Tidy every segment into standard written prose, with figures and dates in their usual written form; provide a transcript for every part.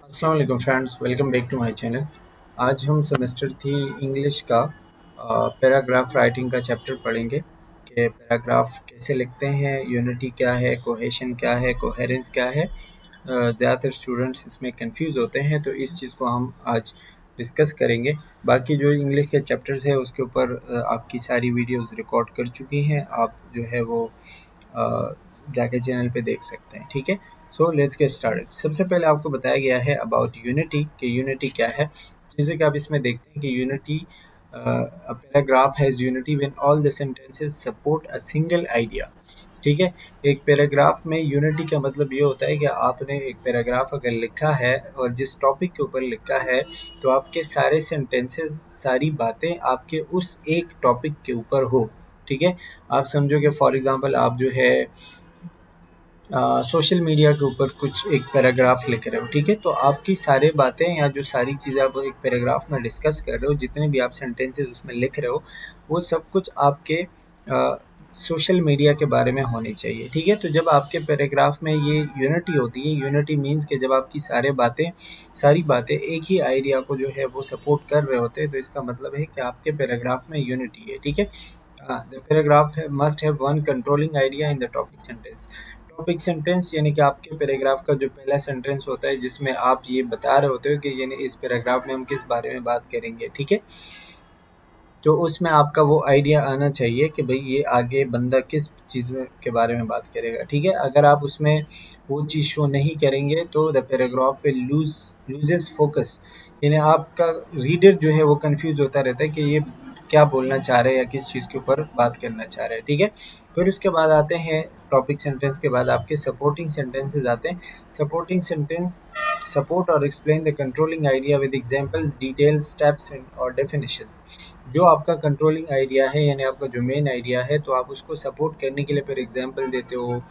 अस्सलाम वालेकुम friends, welcome back to my channel. आज हम सेमेस्टर थी इंग्लिश का पैराग्राफ राइटिंग का चैप्टर पढ़ेंगे कि पैराग्राफ कैसे लिखते हैं, यूनिटी क्या है, कोहेशन क्या है, कोहेरेंस क्या है। ज़्यादातर स्टूडेंट्स इसमें कंफ्यूज होते हैं, तो इस चीज़ को हम आज डिस्कस करेंगे। बाकी जो इंग्लिश के चैप्टर्स है उसके ऊपर आपकी सारी वीडियोस रिकॉर्ड कर चुकी हैं, आप जो है वो जाके चैनल पे देख सकते हैं। ठीक है, सो लेट्स गेट स्टार्टेड। सबसे पहले आपको बताया गया है अबाउट यूनिटी कि यूनिटी क्या है। जैसे कि आप इसमें देखते हैं कि unity paragraph has unity when all the sentences support a single idea. ठीक है, एक पैराग्राफ में यूनिटी का मतलब ये होता है कि आपने एक पैराग्राफ अगर लिखा है और जिस टॉपिक के ऊपर लिखा है, तो आपके सारे सेंटेंसेस, सारी बातें आपके उस एक टॉपिक के ऊपर हो। ठीक है, आप समझो कि फॉर एग्जांपल आप जो है सोशल मीडिया के ऊपर कुछ एक पैराग्राफ लिख रहे हो। ठीक है, तो आपकी सारी बातें या जो सारी चीज़ें आप एक पैराग्राफ में डिस्कस कर रहे हो, जितने भी आप सेंटेंसेस उसमें लिख रहे हो, वो सब कुछ आपके सोशल मीडिया के बारे में होनी चाहिए। ठीक है, तो जब आपके पैराग्राफ में ये यूनिटी होती है, यूनिटी मीन्स कि जब आपकी सारी बातें एक ही आइडिया को जो है वो सपोर्ट कर रहे होते हैं, तो इसका मतलब है कि आपके पैराग्राफ में यूनिटी है। ठीक है, the paragraph must have one controlling idea in the topic sentence. Topic sentence यानी कि आपके पैराग्राफ का जो पहला सेंटेंस होता है, जिसमें आप ये बता रहे होते हो कि यानी इस पैराग्राफ में हम किस बारे में बात करेंगे। ठीक है, तो उसमें आपका वो आइडिया आना चाहिए कि भाई ये आगे बंदा किस चीज़ में के बारे में बात करेगा। ठीक है, अगर आप उसमें वो चीज़ शो नहीं करेंगे तो the paragraph will loses focus, यानी आपका रीडर जो है वो कंफ्यूज होता रहता है कि ये क्या बोलना चाह रहे हैं या किस चीज़ के ऊपर बात करना चाह रहे हैं। ठीक है, फिर उसके बाद आते हैं टॉपिक सेंटेंस के बाद आपके सपोर्टिंग सेंटेंसेस आते हैं। सपोर्टिंग सेंटेंस सपोर्ट और explain the controlling idea with examples, details, steps और डेफिनेशंस। जो आपका कंट्रोलिंग आइडिया है यानी आपका जो मेन आइडिया है, तो आप उसको सपोर्ट करने के लिए फिर एग्जांपल देते हो,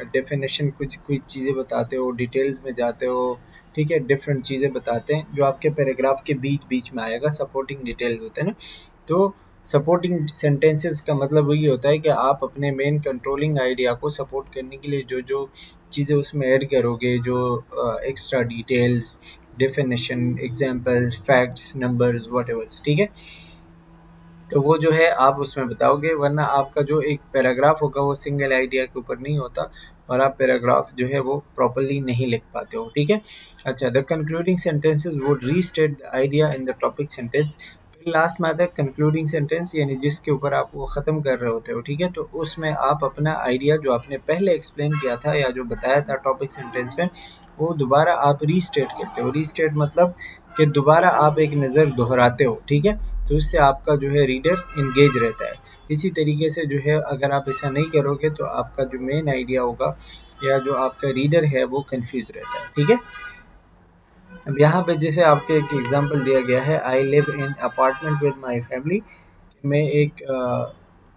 डेफिनेशन कुछ चीज़ें बताते हो, डिटेल्स में जाते हो। ठीक है, डिफरेंट चीज़ें बताते हैं जो आपके पैराग्राफ के बीच बीच में आएगा, सपोर्टिंग डिटेल्स होते हैं ना। तो सपोर्टिंग सेंटेंसेस का मतलब वही होता है कि आप अपने मेन कंट्रोलिंग आइडिया को सपोर्ट करने के लिए जो जो चीज़ें उसमें ऐड करोगे, जो extra details, definition, examples, facts, numbers, whatevers. ठीक है, तो वो जो है आप उसमें बताओगे, वरना आपका जो एक पैराग्राफ होगा वो सिंगल आइडिया के ऊपर नहीं होता और आप पैराग्राफ जो है वो प्रॉपर्ली नहीं लिख पाते हो। ठीक है, अच्छा, the concluding sentences would restate the idea in the topic sentence. फिर लास्ट में आता है कंक्लूडिंग सेंटेंस, यानी जिसके ऊपर आप वो ख़त्म कर रहे होते हो। ठीक है, तो उसमें आप अपना आइडिया जो आपने पहले एक्सप्लेन किया था या जो बताया था टॉपिक सेंटेंस में, वो दोबारा आप रीस्टेट करते हो। रीस्टेट मतलब कि दोबारा आप एक नज़र दोहराते हो। ठीक है, तो इससे आपका जो है रीडर इंगेज रहता है। इसी तरीके से जो है अगर आप ऐसा नहीं करोगे तो आपका जो मेन आइडिया होगा या जो आपका रीडर है वो कंफ्यूज रहता है। ठीक है, अब यहाँ पे जैसे आपके एक एग्जांपल दिया गया है, I live in apartment with my family. मैं एक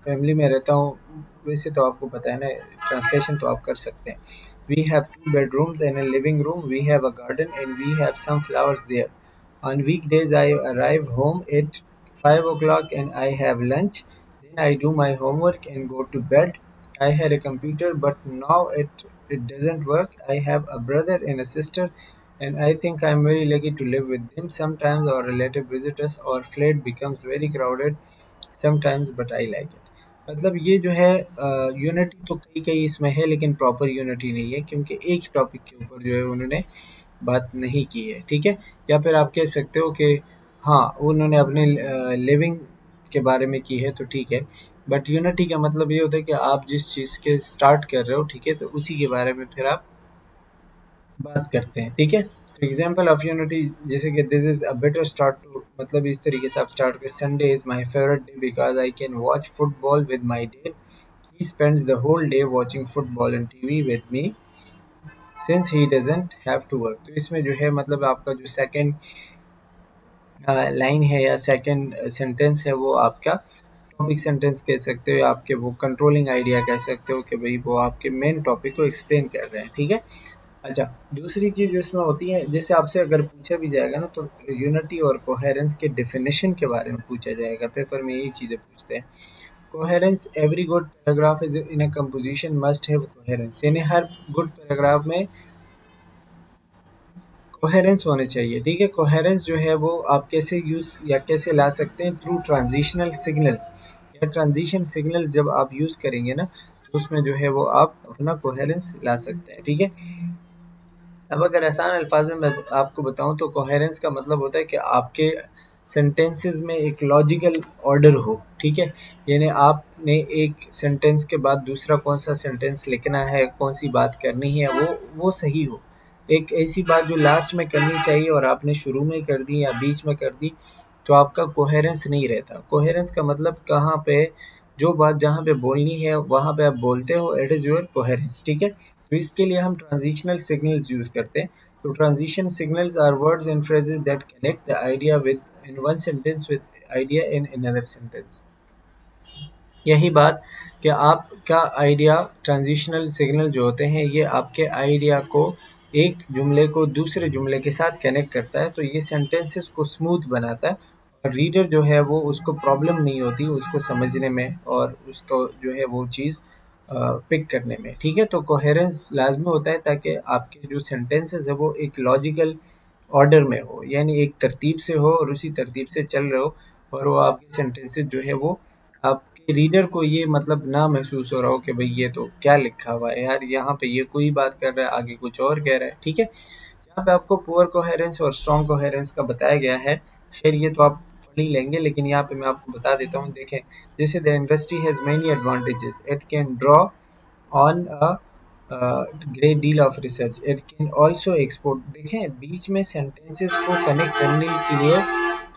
फैमिली में रहता हूँ। वैसे तो आपको पता है ना, ट्रांसलेशन तो आप कर सकते हैं। We have 2 bedrooms and a living room, we have a garden and we have some flowers there. On weekdays I arrive home at 5 o'clock and I have lunch, then I do my homework and go to bed. I had a computer but now it doesn't work. I have a brother and a sister and I think I'm very lucky to live with them. Sometimes our relative visit us, our flat becomes very crowded sometimes but I like it। मतलब ये जो है unity तो कई कई इसमें है, लेकिन प्रॉपर यूनिटी नहीं है, क्योंकि एक टॉपिक के ऊपर जो है उन्होंने बात नहीं की है। ठीक है, या फिर आप कह सकते हो कि हाँ, उन्होंने अपने लिविंग के बारे में की है तो ठीक है, बट यूनिटी का मतलब ये होता है कि आप जिस चीज़ के स्टार्ट कर रहे हो, ठीक है, तो उसी के बारे में फिर आप बात करते हैं। ठीक है, तो एग्जाम्पल ऑफ यूनिटी जैसे कि this is a better start to, मतलब इस तरीके से आप स्टार्ट कर, Sunday is my favourite day because I can watch football with my dad. He spends the whole day watching football and TV with me since he doesn't have to work. तो इसमें जो है मतलब आपका जो second line है या second sentence है वो आपका टॉपिक सेंटेंस कह सकते हो, या आपके वो कंट्रोलिंग आइडिया कह सकते हो कि भाई वो आपके मेन टॉपिक को एक्सप्लेन कर रहे हैं। ठीक है, अच्छा, दूसरी चीज़ जो इसमें होती है, जैसे आपसे अगर पूछा भी जाएगा ना, तो यूनिटी और कोहेरेंस के डेफिनेशन के बारे में पूछा जाएगा, पेपर में यही चीज़ें पूछते हैं। Coherence, every good paragraph is in a composition must have coherence, यानी हर गुड पैराग्राफ में कोहेरेंस होने चाहिए, ठीक है। कोहेरेंस जो है वो आप कैसे यूज़ या कैसे ला सकते हैं, थ्रू ट्रांजिशनल सिग्नल्स या ट्रांजिशन सिग्नल जब आप यूज़ करेंगे ना, तो उसमें जो है वो आप अपना कोहेरेंस ला सकते हैं, ठीक है। अब अगर आसान अल्फाज में मैं आपको बताऊं तो कोहेरेंस का मतलब होता है कि आपके सेंटेंसेस में एक लॉजिकल ऑर्डर हो, ठीक है। यानी आपने एक सेंटेंस के बाद दूसरा कौन सा सेंटेंस लिखना है, कौन सी बात करनी है, वो सही हो। एक ऐसी बात जो लास्ट में करनी चाहिए और आपने शुरू में कर दी या बीच में कर दी, तो आपका कोहेरेंस नहीं रहता। कोहेरेंस का मतलब कहाँ पे जो बात जहाँ पे बोलनी है वहाँ पे आप बोलते हो, इट इज़ योर कोहेरेंस, ठीक है। तो इसके लिए हम ट्रांजिशनल सिग्नल्स यूज़ करते हैं। तो transition signals are words and phrases that connect the idea within one sentence with idea in another sentence. यही बात कि आपका आइडिया, ट्रांजिशनल सिग्नल जो होते हैं ये आपके आइडिया को, एक जुमले को दूसरे जुमले के साथ कनेक्ट करता है, तो ये सेंटेंसेस को स्मूथ बनाता है और रीडर जो है वो उसको प्रॉब्लम नहीं होती उसको समझने में और उसको जो है वो चीज़ पिक करने में, ठीक है। तो कोहेरेंस लाजमी होता है ताकि आपके जो सेंटेंसेस है वो एक लॉजिकल ऑर्डर में हो, यानी एक तरतीब से हो और उसी तरतीब से चल रहे हो, और वो आपके सेंटेंसेस जो है वो आपके रीडर को ये मतलब ना महसूस हो रहा हो कि भाई ये तो क्या लिखा हुआ है यार, यहाँ पे ये कोई बात कर रहा है आगे कुछ और कह रहा है, ठीक है। यहाँ पे आपको पुअर कोहेरेंस और स्ट्रॉन्ग कोहेरेंस का बताया गया है। खैर ये तो आप पढ़ ही लेंगे, लेकिन यहाँ पे मैं आपको बता देता हूँ। देखें, जैसे the industry has many advantages, it can draw on a great deal of research, it can also export. देखें, बीच में सेंटेंसेस को कनेक्ट करने के लिए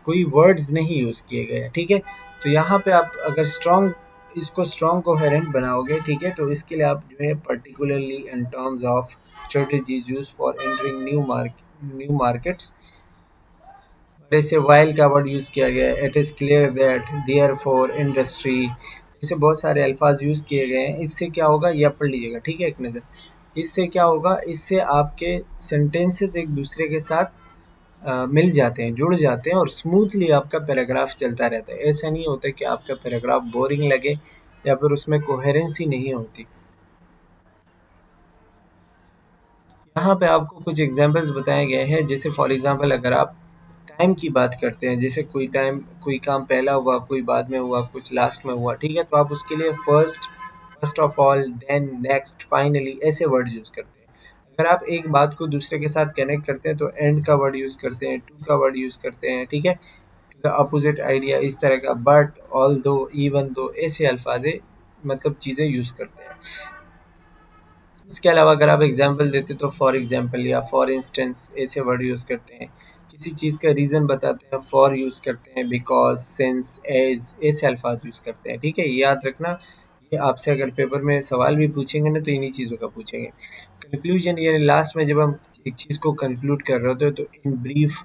कोई वर्ड्स नहीं यूज़ किए गए हैं, ठीक है। तो यहाँ पे आप अगर स्ट्रॉन्ग, इसको स्ट्रॉन्ग कोहेरेंट बनाओगे, ठीक है, तो इसके लिए आप जो है particularly in terms of strategies used for entering new markets, जैसे वाइल का वर्ड यूज़ किया गया है, it is clear that there for industry, ऐसे बहुत सारे अल्फाज यूज़ किए गए हैं। इससे क्या होगा ये आप पढ़ लीजिएगा, ठीक है, एक नज़र। इससे क्या होगा, इससे आपके सेंटेंसेस एक दूसरे के साथ मिल जाते हैं, जुड़ जाते हैं और स्मूथली आपका पैराग्राफ चलता रहता है। ऐसा नहीं होता कि आपका पैराग्राफ बोरिंग लगे या फिर उसमें कोहेरेंसी नहीं होती। यहाँ पे आपको कुछ एग्जांपल्स बताए गए हैं, जैसे फॉर एग्जांपल अगर आप टाइम की बात करते हैं, जैसे कोई टाइम, कोई काम पहला हुआ, कोई बाद में हुआ, कुछ लास्ट में हुआ, ठीक है, तो आप उसके लिए first, first of all, then, next, finally ऐसे वर्ड यूज़ करते हैं। अगर आप एक बात को दूसरे के साथ कनेक्ट करते हैं तो एंड का वर्ड यूज़ करते हैं, टू का वर्ड यूज़ करते हैं, ठीक है। द अपोजिट आइडिया इस तरह का, बट, ऑल दो, इवन दो, ऐसे अल्फाजे मतलब चीज़ें यूज़ करते हैं। इसके अलावा अगर आप एग्जांपल देते तो फॉर एग्जांपल या फॉर इंस्टेंस ऐसे वर्ड यूज़ करते हैं। किसी चीज़ का रीज़न बताते हैं, फॉर यूज़ करते हैं, बिकॉज, सिंस, एज, ऐसे अल्फाज यूज़ करते हैं, ठीक है। ये याद रखना, ये आपसे अगर पेपर में सवाल भी पूछेंगे ना तो इन्हीं चीज़ों का पूछेंगे। कंक्लूजन, यानी लास्ट में जब हम एक चीज़ को कंक्लूड कर रहे होते हैं तो in brief,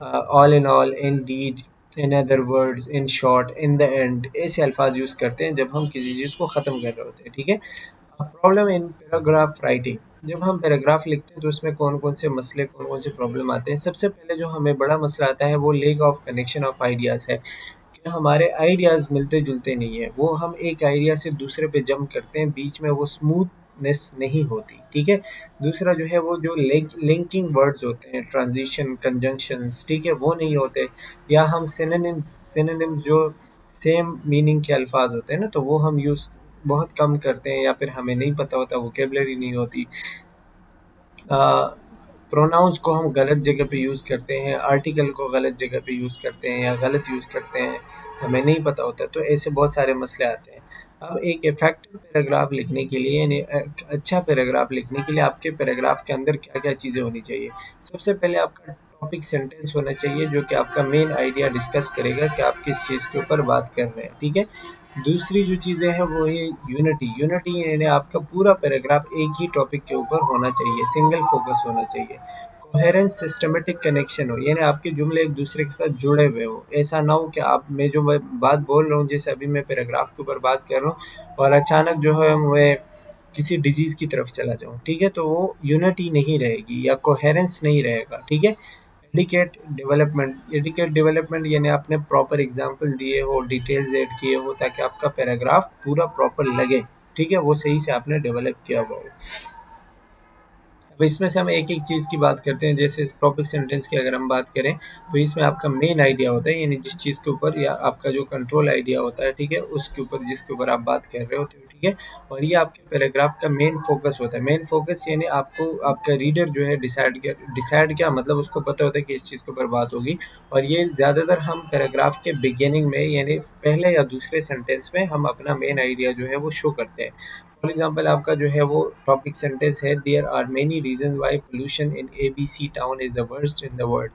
all in all, Indeed, in other words, in short, in the end, ऐसे अल्फाज यूज़ करते हैं जब हम किसी चीज़ को ख़त्म कर रहे होते हैं, ठीक है। प्रॉब्लम इन पैराग्राफ राइटिंग, जब हम पैराग्राफ लिखते हैं तो उसमें कौन कौन से मसले, कौन कौन से प्रॉब्लम आते हैं। सबसे पहले जो हमें बड़ा मसला आता है वो lake of connection of ideas है, कि हमारे आइडियाज़ मिलते जुलते नहीं है, वो हम एक आइडिया से दूसरे पे जंप करते हैं, बीच में वो स्मूथनेस नहीं होती, ठीक है। दूसरा जो है वो जो लिंकिंग वर्ड्स होते हैं, ट्रांजिशन, कंजंक्शंस, ठीक है, वो नहीं होते। या हम सिनोनिम्स जो सेम मीनिंग के अल्फाज होते हैं ना, तो वो हम यूज़ बहुत कम करते हैं या फिर हमें नहीं पता होता, वोकेबलरी नहीं होती। प्रोनाउंस को हम गलत जगह पे यूज़ करते हैं, आर्टिकल को गलत जगह पे यूज़ करते हैं या गलत यूज़ करते हैं, हमें नहीं पता होता, तो ऐसे बहुत सारे मसले आते हैं। अब एक इफ़ेक्टिव पैराग्राफ लिखने के लिए, यानी एक अच्छा पैराग्राफ लिखने के लिए आपके पैराग्राफ के अंदर क्या-क्या चीज़ें होनी चाहिए। सबसे पहले आपका टॉपिक सेंटेंस होना चाहिए जो कि आपका मेन आइडिया डिस्कस करेगा कि आप किस चीज़ के ऊपर बात कर रहे हैं, ठीक है। दूसरी जो चीज़ें हैं वो है यूनिटी। यूनिटी यानी आपका पूरा पैराग्राफ एक ही टॉपिक के ऊपर होना चाहिए, सिंगल फोकस होना चाहिए। कोहेरेंस, सिस्टमेटिक कनेक्शन हो, यानी आपके जुमले एक दूसरे के साथ जुड़े हुए हो। ऐसा ना हो कि आप, मैं बात बोल रहा हूँ, जैसे अभी मैं पैराग्राफ के ऊपर बात कर रहा हूँ और अचानक जो है मैं किसी डिजीज़ की तरफ चला जाऊँ, ठीक है, तो वो यूनिटी नहीं रहेगी या कोहेरेंस नहीं रहेगा, ठीक है। एडिकेट डेवलपमेंट यानी आपने प्रॉपर एग्जांपल दिए हो, डिटेल्स ऐड किए हो, ताकि आपका पैराग्राफ पूरा प्रॉपर लगे, ठीक है, वो सही से आपने डेवलप किया हुआ हो। अब इसमें से हम एक-एक चीज़ की बात करते हैं, जैसे टॉपिक सेंटेंस की अगर हम बात करें, तो इसमें आपका मेन आइडिया होता है, यानी जिस चीज़ के ऊपर या आपका जो कंट्रोल आइडिया होता है, ठीक है? उसके ऊपर जिसके ऊपर आप बात कर रहे होते हो, ठीक है? और ये आपके पैराग्राफ का मेन फ़ोकस होता है। मेन फ़ोकस यानी आपको आपका रीडर जो है डिसाइड क्या मतलब उसको पता होता है कि इस चीज़ के ऊपर बात होगी, और ये ज़्यादातर हम पैराग्राफ के बिगिनिंग में यानी पहले या दूसरे सेंटेंस में हम अपना मेन आइडिया जो है वो शो करते हैं। फॉर एग्जाम्पल आपका जो है वो टॉपिक सेंटेंस है, there are many reason why pollution in ABC town is the worst in the world.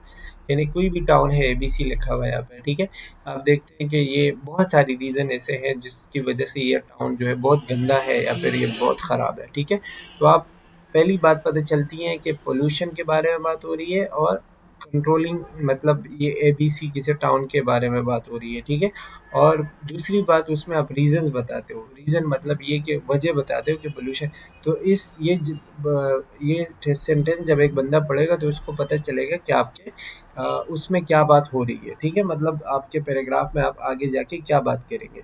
यानी कोई भी टाउन है, ABC लिखा हुआ है यहाँ पे, ठीक है? आप देखते हैं कि ये बहुत सारी रीज़न ऐसे हैं जिसकी वजह से ये टाउन जो है बहुत गंदा है या फिर ये बहुत ख़राब है, ठीक है? तो आप पहली बात पता चलती है कि पोल्यूशन के बारे में बात हो रही है, और कंट्रोलिंग मतलब ये ABC किसी टाउन के बारे में बात हो रही है, ठीक है? और दूसरी बात उसमें आप रीज़न्स बताते हो, रीज़न मतलब ये कि वजह बताते हो कि पोल्यूशन। तो ये सेंटेंस जब एक बंदा पढ़ेगा तो उसको पता चलेगा कि आपके उसमें क्या बात हो रही है, ठीक है? मतलब आपके पैराग्राफ में आप आगे जाके क्या बात करेंगे।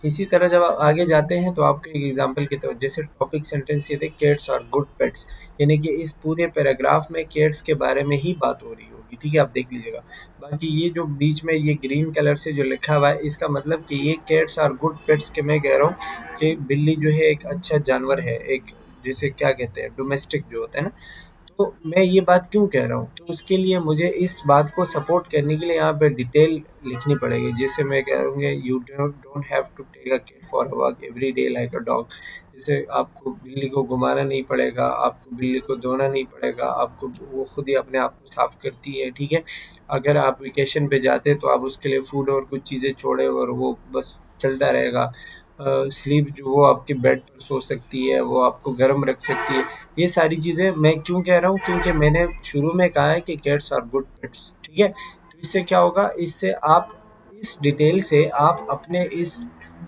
इसी तरह जब आप आगे जाते हैं तो आपको एक एग्जांपल के तौर जैसे टॉपिक सेंटेंस ये थे, कैट्स और गुड पेट्स, यानी कि इस पूरे पैराग्राफ में कैट्स के बारे में ही बात हो रही होगी, ठीक है? आप देख लीजिएगा। बाकी ये जो बीच में ये ग्रीन कलर से जो लिखा हुआ है, इसका मतलब कि ये कैट्स और गुड पेट्स के मैं कह रहा हूँ कि बिल्ली जो है एक अच्छा जानवर है, एक जिसे क्या कहते हैं डोमेस्टिक जो होता है ना। तो मैं ये बात क्यों कह रहा हूँ, तो उसके लिए मुझे इस बात को सपोर्ट करने के लिए यहाँ पे डिटेल लिखनी पड़ेगी। जैसे मैं कह रहा हूँ, you don't have to take a kid for a walk every day like a dog. जैसे आपको बिल्ली को घुमाना नहीं पड़ेगा, आपको बिल्ली को धोना नहीं पड़ेगा, आपको वो खुद ही अपने आप को साफ करती है, ठीक है? अगर आप वेकेशन पे जाते हैं तो आप उसके लिए फूड और कुछ चीज़ें छोड़े और वो बस चलता रहेगा। स्लीप जो वो आपके बेड पर सो सकती है, वो आपको गर्म रख सकती है। ये सारी चीज़ें मैं क्यों कह रहा हूँ, क्योंकि मैंने शुरू में कहा है कि कैट्स आर गुड पेट्स, ठीक है? तो इससे क्या होगा, इससे आप इस डिटेल से आप अपने इस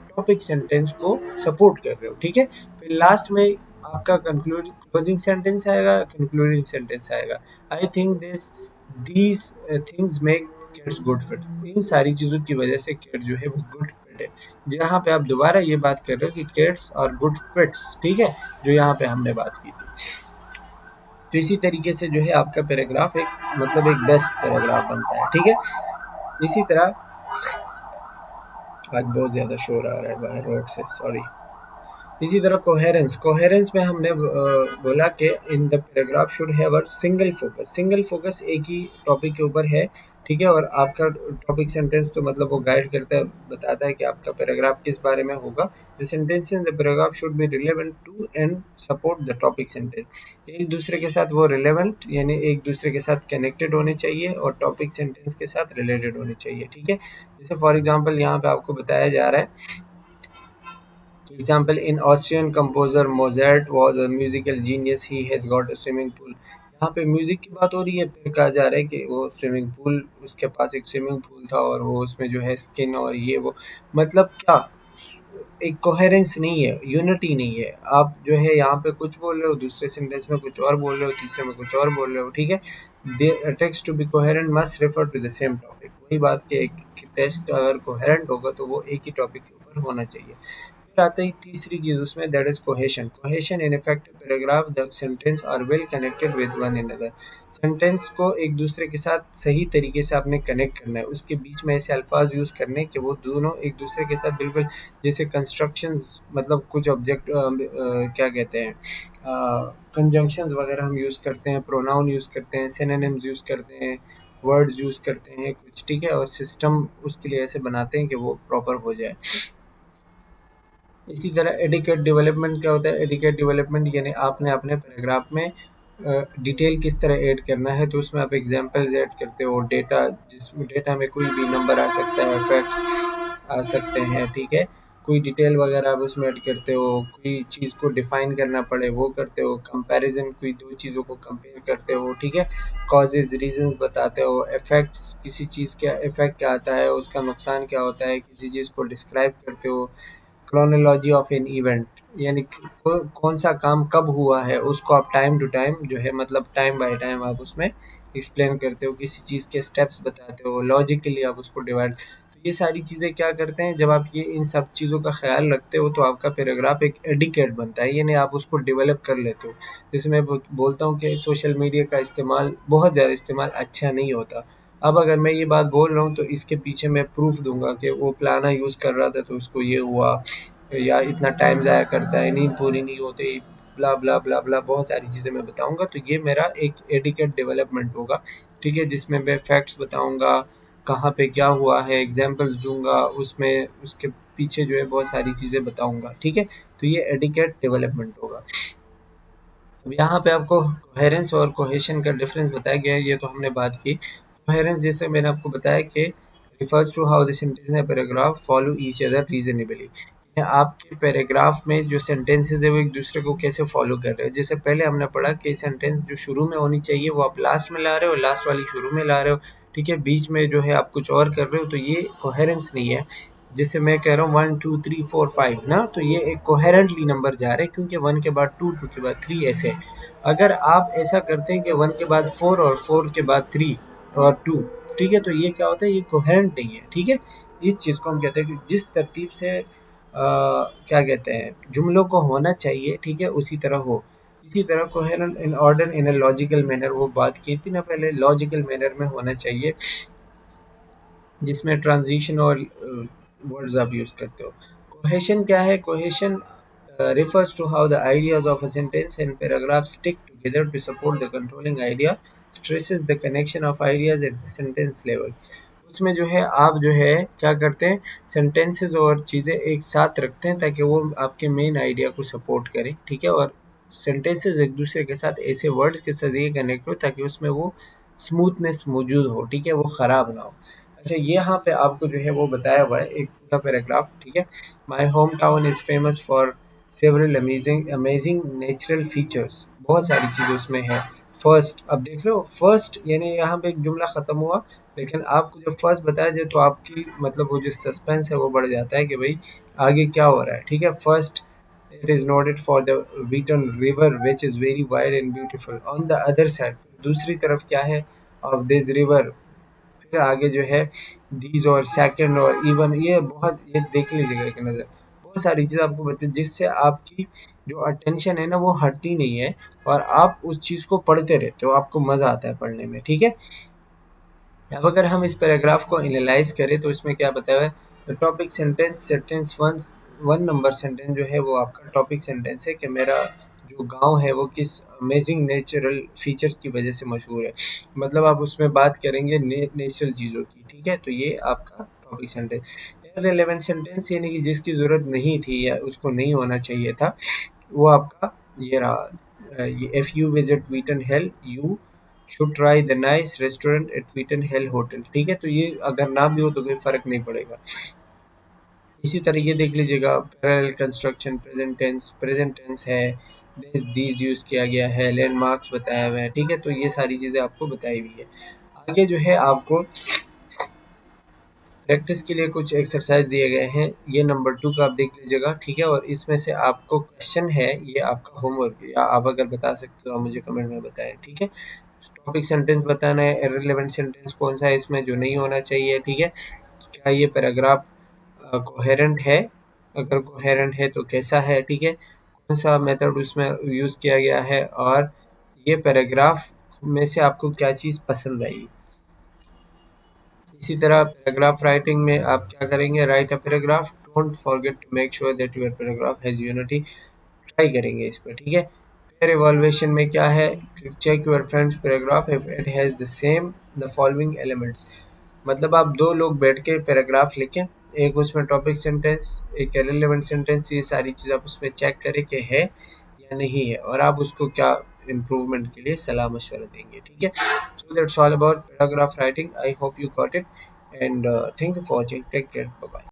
टॉपिक सेंटेंस को सपोर्ट कर रहे हो, ठीक है? फिर लास्ट में आपका कंक्लूड क्लोजिंग सेंटेंस आएगा, कंक्लूडिंग सेंटेंस आएगा। I think these things make kids good fit. इन सारी चीज़ों की वजह से किड जो है वो गुड फिट है। यहाँ पे आप दोबारा ये बात कर रहे हो कि किड्स और गुड फिट्स, ठीक है? जो यहाँ पे हमने बात की थी। तो इसी तरीके से जो है आपका पैराग्राफ एक मतलब एक बेस्ट पैराग्राफ बनता है, ठीक है? इसी तरह आज बहुत ज़्यादा शोर आ रहा है बाहर रोड से, सॉरी। इसी तरह कोहेरेंस कोहेरेंस में हमने बोला कि इन the paragraph should have a single focus एक ही टॉपिक के ऊपर है, ठीक है? और आपका टॉपिक सेंटेंस तो मतलब वो गाइड करता है, बताता है कि आपका पैराग्राफ किस बारे में होगा। The sentence in the paragraph should be relevant to and support the topic sentence. एक दूसरे के साथ वो रिलेवेंट यानी एक दूसरे के साथ कनेक्टेड होने चाहिए और टॉपिक सेंटेंस के साथ रिलेटेड होने चाहिए, ठीक है? जैसे फॉर एग्जांपल यहाँ पे आपको बताया जा रहा है, example, in Austrian composer Mozart was a musical genius. He has got a swimming pool. यहाँ पे म्यूजिक की बात हो रही है, फिर कहा जा रहा है कि वो स्विमिंग पूल, उसके पास एक स्विमिंग पूल था और वो उसमें जो है स्किन और ये वो, मतलब क्या एक कोहेरेंस नहीं है, यूनिटी नहीं है। आप जो है यहाँ पे कुछ बोल रहे हो, दूसरे सेंटेंस में कुछ और बोल रहे हो, तीसरे में कुछ और बोल रहे हो, ठीक है? Text to be coherent must refer to the same topic. वही बात कि एक टेक्स्ट अगर कोहेरेंट होगा तो वो एक ही टॉपिक के ऊपर होना चाहिए। फिर आता है तीसरी चीज उसमें, that is cohesion in effective paragraph the sentence are well connected with one another. Sentence को एक दूसरे के साथ सही तरीके से आपने कनेक्ट करना है, उसके बीच में ऐसे अल्फाज यूज करने कि वो दोनों एक दूसरे के साथ बिल्कुल जैसे कंस्ट्रक्शंस, मतलब कुछ ऑब्जेक्ट क्या कहते हैं कंजंक्शंस वगैरह हम यूज करते हैं, प्रोनाउन यूज करते हैं, सिनोनिम्स यूज करते हैं, वर्ड्स यूज करते हैं कुछ, ठीक है? और सिस्टम उसके लिए ऐसे बनाते हैं कि वो प्रॉपर हो जाए। इसी तरह एडिकेट डेवलपमेंट क्या होता है? एडिकेट डेवलपमेंट यानी आपने अपने पैराग्राफ में डिटेल किस तरह ऐड करना है, तो उसमें आप एग्जांपल्स ऐड करते हो, डेटा, जिसमें डेटा में कोई भी नंबर आ सकता है, फैक्ट्स आ सकते हैं, ठीक है? कोई डिटेल वगैरह आप उसमें ऐड करते हो, कोई चीज़ को डिफाइन करना पड़े वो करते हो, कंपैरिजन कोई दो चीज़ों को कंपेयर करते हो, ठीक है? कॉजेज रीजंस बताते हो, इफेक्ट्स किसी चीज़ का इफेक्ट क्या आता है, उसका नुकसान क्या होता है, किसी चीज़ को डिस्क्राइब करते हो। क्रोनोलॉजी ऑफ एन इवेंट यानी कौन सा काम कब हुआ है उसको आप टाइम टू टाइम जो है मतलब टाइम बाय टाइम आप उसमें एक्सप्लेन करते हो, किसी चीज़ के स्टेप्स बताते हो, लॉजिकली आप उसको डिवाइड। ये सारी चीज़ें क्या करते हैं, जब आप ये इन सब चीज़ों का ख्याल रखते हो तो आपका पैराग्राफ एक एडिकेट बनता है, यानी आप उसको डेवलप कर लेते हो। जैसे मैं बोलता हूँ कि सोशल मीडिया का इस्तेमाल, बहुत ज़्यादा इस्तेमाल अच्छा नहीं होता। अब अगर मैं ये बात बोल रहा हूँ तो इसके पीछे मैं प्रूफ दूंगा कि वो फलाना यूज़ कर रहा था तो उसको ये हुआ, या इतना टाइम ज़ाया करता है, नींद पूरी नहीं होती, ब्ला ब्ला ब्ला ब्ला, बहुत सारी चीज़ें मैं बताऊंगा। तो ये मेरा एक एडिकेट डेवलपमेंट होगा, ठीक है, जिसमें मैं फैक्ट्स बताऊंगा, कहाँ पे क्या हुआ है, एग्जाम्पल्स दूंगा, उसमें उसके पीछे जो है बहुत सारी चीज़ें बताऊंगा, ठीक है। तो ये एडिकेट डेवलपमेंट होगा। अब यहाँ पे आपको कोहेरेंस और कोहेशन का डिफरेंस बताया गया है, ये तो हमने बात की। कोहेरेंस जैसे मैंने आपको बताया कि refers to how the sentence in paragraph follow each other reasonably. आपके पैराग्राफ में जो सेंटेंसेस है वो एक दूसरे को कैसे फॉलो कर रहे हैं। जैसे पहले हमने पढ़ा कि सेंटेंस जो शुरू में होनी चाहिए वो आप लास्ट में ला रहे हो, लास्ट वाली शुरू में ला रहे हो, ठीक है, बीच में जो है आप कुछ और कर रहे हो, तो ये कोहेरेंस नहीं है। जैसे मैं कह रहा हूँ 1 2 3 4 5 ना, तो ये एक कोहेरेंटली नंबर जा रहे हैं, क्योंकि 1 के बाद 2, 2 के बाद 3, ऐसे। अगर आप ऐसा करते हैं कि 1 के बाद 4 और 4 के बाद 3 और 2, ठीक है, तो ये क्या होता है, ये कोहेरेंट नहीं है, ठीक है। इस चीज़ को हम कहते हैं कि जिस तरतीब से क्या कहते हैं, जुमलों को होना चाहिए, ठीक है, उसी तरह हो। इसी तरह coherent in order in a logical manner, वो बात की थी ना पहले, लॉजिकल मैनर में होना चाहिए, जिसमें ट्रांजिशन और वर्ड्स आप यूज़ करते हो। कोहेशन क्या है? Cohesion refers to how the ideas of a sentence and paragraph stick together to support the controlling idea, stresses the connection of ideas at the sentence level। उसमें जो है आप जो है क्या करते हैं, सेंटेंसेस और चीज़ें एक साथ रखते हैं ताकि वो आपके मेन आइडिया को सपोर्ट करें, ठीक है। और सेंटेंसेस एक दूसरे के साथ ऐसे वर्ड्स के जरिए कनेक्ट हो ताकि उसमें वो स्मूथनेस मौजूद हो, ठीक है, वो ख़राब ना हो। अच्छा, ये यहाँ पे आपको जो है वो बताया हुआ है एक पूरा पैराग्राफ, ठीक है। My home town is famous for several amazing amazing natural features, बहुत सारी चीज़ें उसमें है। फर्स्ट, अब देख रहे हो, फर्स्ट यानी यहाँ पे एक जुमला ख़त्म हुआ, लेकिन आपको जब फर्स्ट बताया जाए तो आपकी मतलब वो जो सस्पेंस है वो बढ़ जाता है कि भाई आगे क्या हो रहा है, ठीक है। First, it is noted for the Wheaton river which is very wide and beautiful on the other side, दूसरी तरफ क्या है ऑफ दिस रिवर। फिर आगे जो है डीज और सेकंड और इवन, ये बहुत, ये देख लीजिएगा एक नज़र, बहुत सारी चीज़ आपको बताए जिससे आपकी जो अटेंशन है ना वो हटती नहीं है, और आप उस चीज़ को पढ़ते रहते हो, आपको मज़ा आता है पढ़ने में, ठीक है। अब अगर हम इस पैराग्राफ को एनालाइज करें तो इसमें क्या बताया हुआ है, the topic sentence, sentence one, 1 number sentence जो है वो आपका टॉपिक सेंटेंस है कि मेरा जो गांव है वो किस अमेजिंग नेचुरल फीचर्स की वजह से मशहूर है। मतलब आप उसमें बात करेंगे नेचुरल चीज़ों की, ठीक है, तो ये आपका टॉपिक सेंटेंस। इररिलेवेंट सेंटेंस यानी कि जिसकी ज़रूरत नहीं थी या उसको नहीं होना चाहिए था, वो आपका ये रहा, ये if you visit Wheaton hill you should try the nice restaurant at Wheaton hill hotel, ठीक है, तो ये अगर ना भी हो तो कोई फ़र्क नहीं पड़ेगा। इसी तरह ये देख लीजिएगा, पैरेलल कंस्ट्रक्शन, प्रेजेंट टेंस है, दिस दीज यूज़ किया गया है, लैंडमार्क्स बताया हुआ है, ठीक है, तो ये सारी चीज़ें आपको बताई हुई है। आगे जो है आपको प्रैक्टिस के लिए कुछ एक्सरसाइज दिए गए हैं, ये नंबर 2 का आप देख लीजिएगा, ठीक है, और इसमें से आपको क्वेश्चन है, ये आपका होमवर्क है, या आप अगर बता सकते हो आप मुझे कमेंट में बताएं, ठीक है। टॉपिक सेंटेंस बताना है, इररिलेवेंट सेंटेंस कौन सा है इसमें जो नहीं होना चाहिए, ठीक है। क्या ये पैराग्राफ कोहेरेंट है, अगर कोहेरेंट है तो कैसा है, ठीक है, कौन सा मेथड उसमें यूज़ किया गया है, और ये पैराग्राफ में से आपको क्या चीज़ पसंद आई। इसी तरह पैराग्राफ राइटिंग में आप क्या करेंगे, write a paragraph, don't forget to make sure that your paragraph has unity, try करेंगे इस पर, ठीक है। फिर इवैल्यूएशन में क्या है, check your friends paragraph if it has the same the following elements. मतलब आप 2 लोग बैठ के पैराग्राफ लिखें, एक उसमें टॉपिक सेंटेंस, एक इररिलेवेंट सेंटेंस, ये सारी चीज़ आप उसमें चेक करें कि है या नहीं है, और आप उसको क्या इम्प्रूवमेंट के लिए सलाह मशवरा देंगे, ठीक है। So that's all about paragraph writing. I hope you got it, and thank you for watching. Take care. Bye bye.